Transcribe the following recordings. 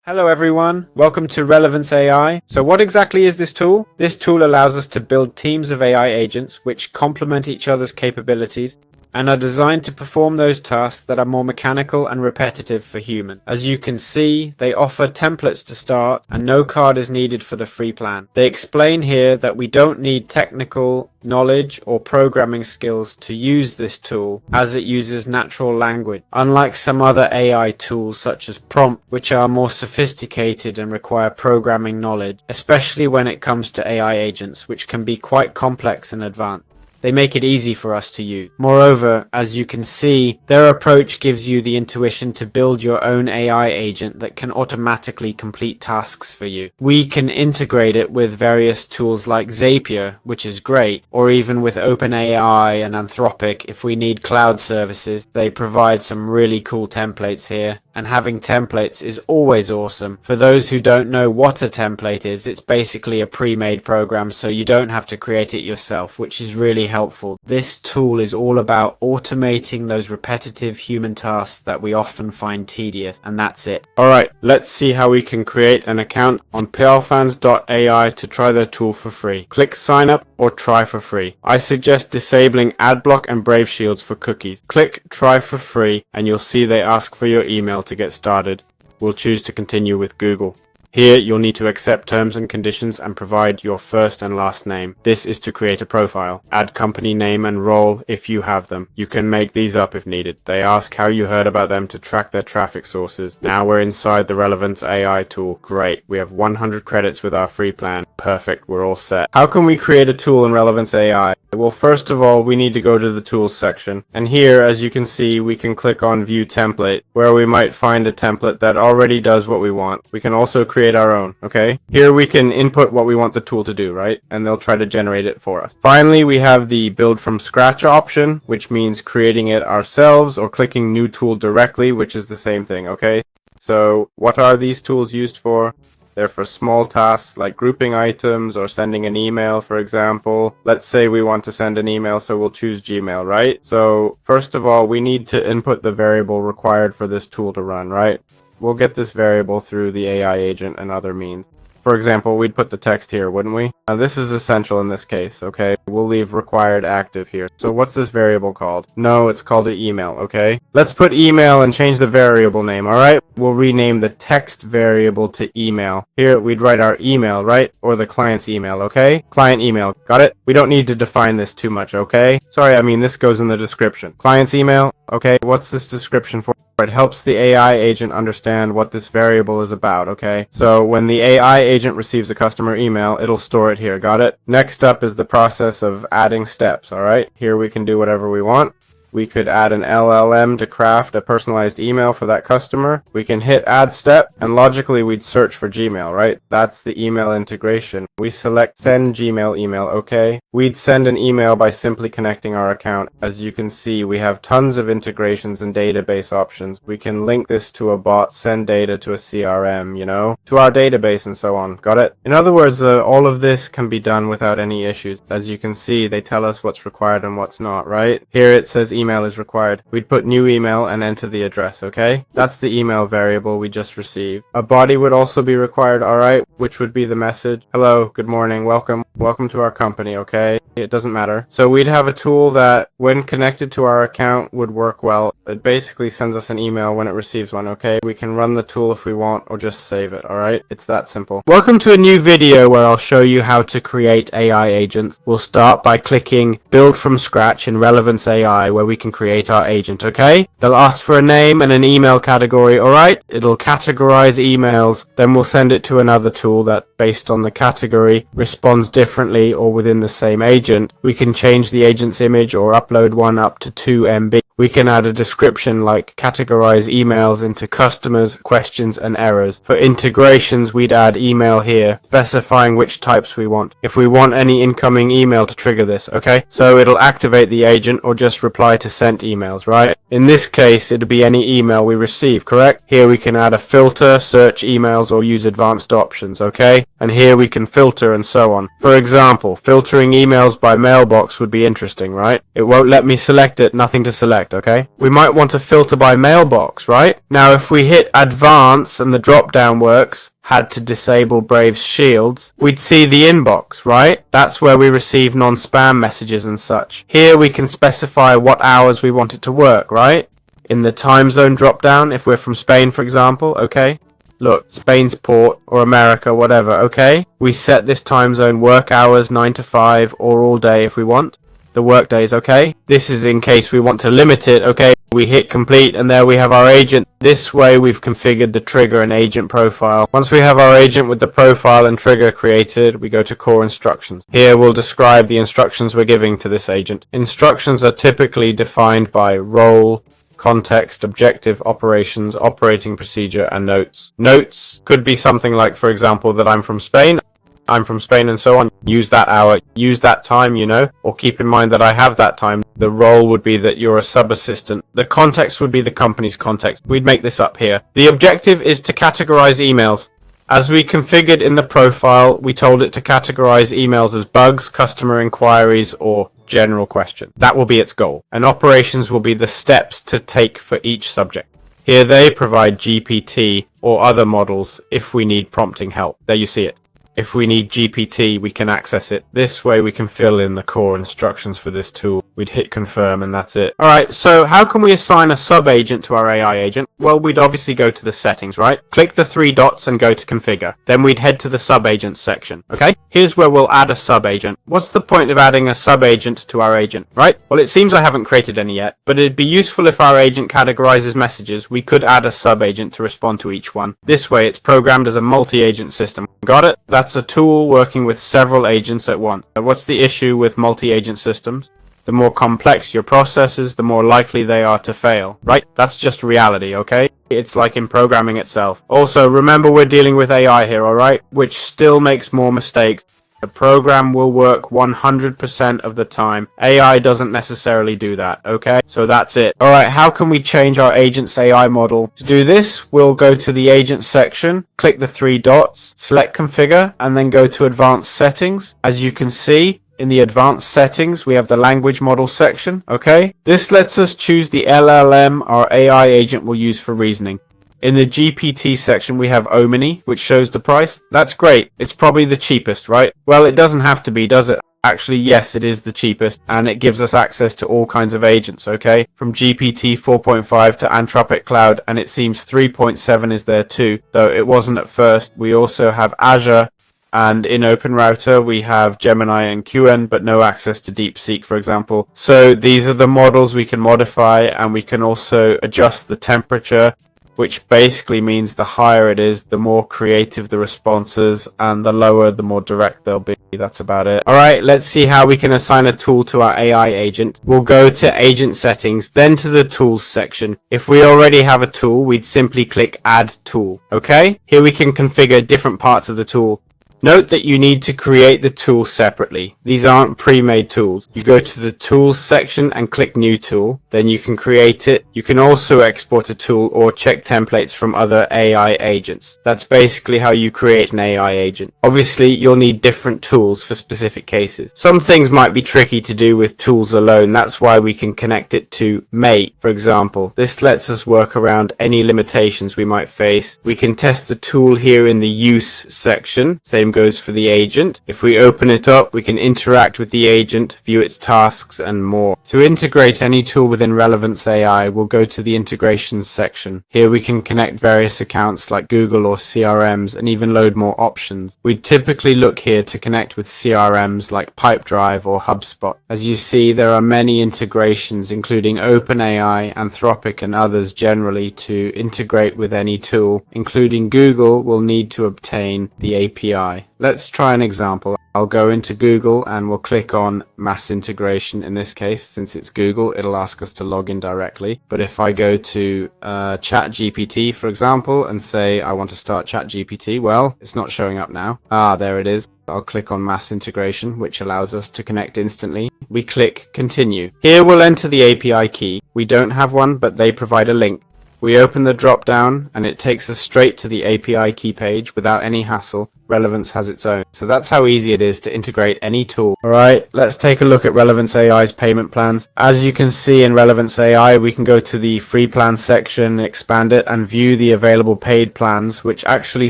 Hello everyone, welcome to Relevance AI. So what exactly is this tool? This tool allows us to build teams of AI agents which complement each other's capabilities and are designed to perform those tasks that are more mechanical and repetitive for humans. As you can see, they offer templates to start and no card is needed for the free plan. They explain here that we don't need technical knowledge or programming skills to use this tool as it uses natural language, unlike some other AI tools such as Prompt, which are more sophisticated and require programming knowledge, especially when it comes to AI agents, which can be quite complex and advanced. They make it easy for us to use. Moreover, as you can see, their approach gives you the intuition to build your own AI agent that can automatically complete tasks for you. We can integrate it with various tools like Zapier, which is great, or even with OpenAI and Anthropic if we need cloud services. They provide some really cool templates here. And having templates is always awesome. For those who don't know what a template is, it's basically a pre-made program, so you don't have to create it yourself, which is really helpful. This tool is all about automating those repetitive human tasks that we often find tedious, and that's it. Alright, let's see how we can create an account on plfans.ai to try their tool for free. Click sign up or try for free. I suggest disabling adblock and brave shields for cookies. Click try for free and you'll see they ask for your email to get started. We'll choose to continue with Google. Here you'll need to accept terms and conditions and provide your first and last name. This is to create a profile. Add company name and role if you have them. You can make these up if needed. They ask how you heard about them to track their traffic sources. Now we're inside the Relevance AI tool. Great. We have 100 credits with our free plan. Perfect. We're all set. How can we create a tool in Relevance AI? Well, first of all, we need to go to the tools section. And here, as you can see, we can click on view template, where we might find a template that already does what we want. We can also create our own, okay? Here we can input what we want the tool to do, right? And they'll try to generate it for us. Finally, we have the build from scratch option, which means creating it ourselves or clicking new tool directly, which is the same thing, okay? So what are these tools used for? They're for small tasks like grouping items or sending an email, for example. Let's say we want to send an email, so we'll choose Gmail, right? So first of all, we need to input the variable required for this tool to run, right? We'll get this variable through the AI agent and other means. For example, we'd put the text here, wouldn't we? Now this is essential in this case, okay? We'll leave required active here. So what's this variable called? No, it's called an email, okay? Let's put email and change the variable name, alright? We'll rename the text variable to email. Here we'd write our email, right? Or the client's email, okay? Client email, got it? We don't need to define this too much, okay? Sorry, I mean this goes in the description. Client's email, okay? What's this description for? It helps the AI agent understand what this variable is about, okay? So when the AI agent receives a customer email, it'll store it here, got it? Next up is the process of adding steps, alright? Here we can do whatever we want. We could add an LLM to craft a personalized email for that customer. We can hit add step and logically we'd search for Gmail, right? That's the email integration. We select send Gmail email, okay? We'd send an email by simply connecting our account. As you can see, we have tons of integrations and database options. We can link this to a bot, send data to a CRM, you know, to our database and so on. Got it? In other words, all of this can be done without any issues. As you can see, they tell us what's required and what's not, right? Here it says email is required. We'd put new email and enter the address, okay? That's the email variable we just received. A body would also be required, alright, which would be the message. Hello, good morning, welcome to our company, okay? It doesn't matter. So we'd have a tool that, when connected to our account, would work well. It basically sends us an email when it receives one, okay? We can run the tool if we want or just save it, alright? It's that simple. Welcome to a new video where I'll show you how to create AI agents. We'll start by clicking build from scratch in Relevance AI, where we can create our agent, okay? They'll ask for a name and an email category, alright? It'll categorize emails, then we'll send it to another tool that, based on the category, responds differently or within the same agent. We can change the agent's image or upload one up to 2 MB. We can add a description like categorize emails into customers, questions, and errors. For integrations, we'd add email here, specifying which types we want. If we want any incoming email to trigger this, okay? So it'll activate the agent or just reply to sent emails, right? In this case, it'd be any email we receive, correct? Here we can add a filter, search emails, or use advanced options, okay? And here we can filter and so on. For example, filtering emails by mailbox would be interesting, right? It won't let me select it, nothing to select. select, okay? We might want to filter by mailbox, right? Now, if we hit advance and the drop down works, had to disable Brave's shields, we'd see the inbox, right? That's where we receive non-spam messages and such. Here we can specify what hours we want it to work, right? In the time zone drop down, if we're from Spain, for example, okay? Look, Spain's port, or America, whatever, okay? We set this time zone work hours 9 to 5, or all day if we want. The work days, okay? This is in case we want to limit it, okay? We hit complete, and there we have our agent. This way we've configured the trigger and agent profile. Once we have our agent with the profile and trigger created, we go to core instructions. Here we'll describe the instructions we're giving to this agent. Instructions are typically defined by role, context, objective, operations, operating procedure, and notes. Notes could be something like, for example, that I'm from Spain, and so on. Use that hour, use that time, you know, or keep in mind that I have that time. The role would be that you're a sub-assistant. The context would be the company's context. We'd make this up here. The objective is to categorize emails. As we configured in the profile, we told it to categorize emails as bugs, customer inquiries, or general question. That will be its goal. And operations will be the steps to take for each subject. Here they provide GPT or other models if we need prompting help. There you see it. If we need GPT, we can access it. This way we can fill in the core instructions for this tool. We'd hit confirm and that's it. Alright, so how can we assign a sub-agent to our AI agent? Well, we'd obviously go to the settings, right? Click the 3 dots and go to configure. Then we'd head to the sub-agents section, okay? Here's where we'll add a sub-agent. What's the point of adding a sub-agent to our agent, right? Well, it seems I haven't created any yet, but it'd be useful if our agent categorizes messages. We could add a sub-agent to respond to each one. This way it's programmed as a multi-agent system. Got it? That's a tool working with several agents at once. What's the issue with multi-agent systems? The more complex your processes, the more likely they are to fail, right? That's just reality, okay? It's like in programming itself. Also, remember we're dealing with AI here, alright? Which still makes more mistakes. The program will work 100% of the time. AI doesn't necessarily do that, okay? So that's it. Alright, how can we change our agent's AI model? To do this, we'll go to the agent section, click the 3 dots, select configure, and then go to advanced settings. As you can see, in the advanced settings, we have the language model section, okay? This lets us choose the LLM our AI agent will use for reasoning. In the GPT section, we have Omni, which shows the price. That's great. It's probably the cheapest, right? Well, it doesn't have to be, does it? Actually, yes, it is the cheapest, and it gives us access to all kinds of agents, okay? From GPT 4.5 to Anthropic Cloud, and it seems 3.7 is there too, though it wasn't at first. We also have Azure, and in OpenRouter we have Gemini and QN, but no access to DeepSeek, for example. So these are the models we can modify, and we can also adjust the temperature, which basically means the higher it is, the more creative the responses, and the lower, the more direct they'll be. That's about it. Alright, let's see how we can assign a tool to our AI agent. We'll go to Agent Settings, then to the Tools section. If we already have a tool, we'd simply click Add Tool. Okay? Here we can configure different parts of the tool. Note that you need to create the tool separately. These aren't pre-made tools. You go to the Tools section and click New Tool. Then you can create it. You can also export a tool or check templates from other AI agents. That's basically how you create an AI agent. Obviously, you'll need different tools for specific cases. Some things might be tricky to do with tools alone. That's why we can connect it to Mate, for example. This lets us work around any limitations we might face. We can test the tool here in the Use section. Same goes for the agent. If we open it up, we can interact with the agent, view its tasks, and more. To integrate any tool within Relevance AI, we'll go to the Integrations section. Here we can connect various accounts like Google or CRMs, and even load more options. We'd typically look here to connect with CRMs like Pipedrive or HubSpot. As you see, there are many integrations, including OpenAI, Anthropic, and others generally, to integrate with any tool. Including Google, we'll need to obtain the API. Let's try an example. I'll go into Google and we'll click on Mass Integration. In this case, since it's Google, it'll ask us to log in directly. But if I go to ChatGPT, for example, and say I want to start ChatGPT, well, it's not showing up now. There it is. I'll click on Mass Integration, which allows us to connect instantly. We click Continue. Here we'll enter the API key. We don't have one, but they provide a link. We open the drop down and it takes us straight to the API key page without any hassle. Relevance has its own. So that's how easy it is to integrate any tool. Alright, let's take a look at Relevance AI's payment plans. As you can see in Relevance AI, we can go to the free plan section, expand it, and view the available paid plans, which actually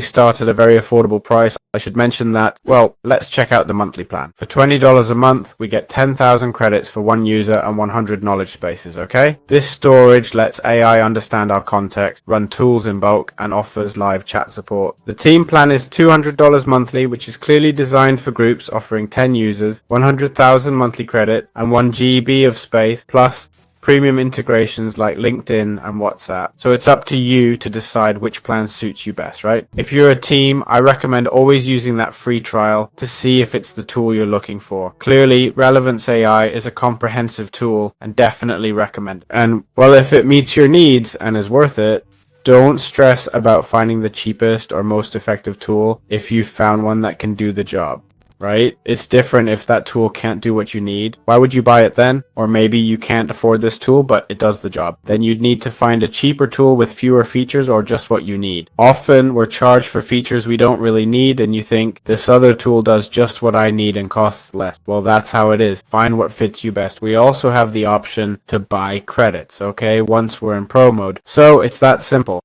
start at a very affordable price. I should mention that, well, let's check out the monthly plan. For $20 a month, we get 10,000 credits for one user and 100 knowledge spaces, okay? This storage lets AI understand our context, run tools in bulk, and offers live chat support. The team plan is $200 monthly, which is clearly designed for groups offering 10 users, 100,000 monthly credits, and 1 GB of space, plus premium integrations like LinkedIn and WhatsApp. So it's up to you to decide which plan suits you best, right? If you're a team, I recommend always using that free trial to see if it's the tool you're looking for. Clearly, Relevance AI is a comprehensive tool and definitely recommend it. And well, if it meets your needs and is worth it, don't stress about finding the cheapest or most effective tool if you've found one that can do the job, right? It's different if that tool can't do what you need. Why would you buy it then? Or maybe you can't afford this tool, but it does the job. Then you'd need to find a cheaper tool with fewer features or just what you need. Often we're charged for features we don't really need, and you think this other tool does just what I need and costs less. Well, that's how it is. Find what fits you best. We also have the option to buy credits, okay, once we're in pro mode. So it's that simple.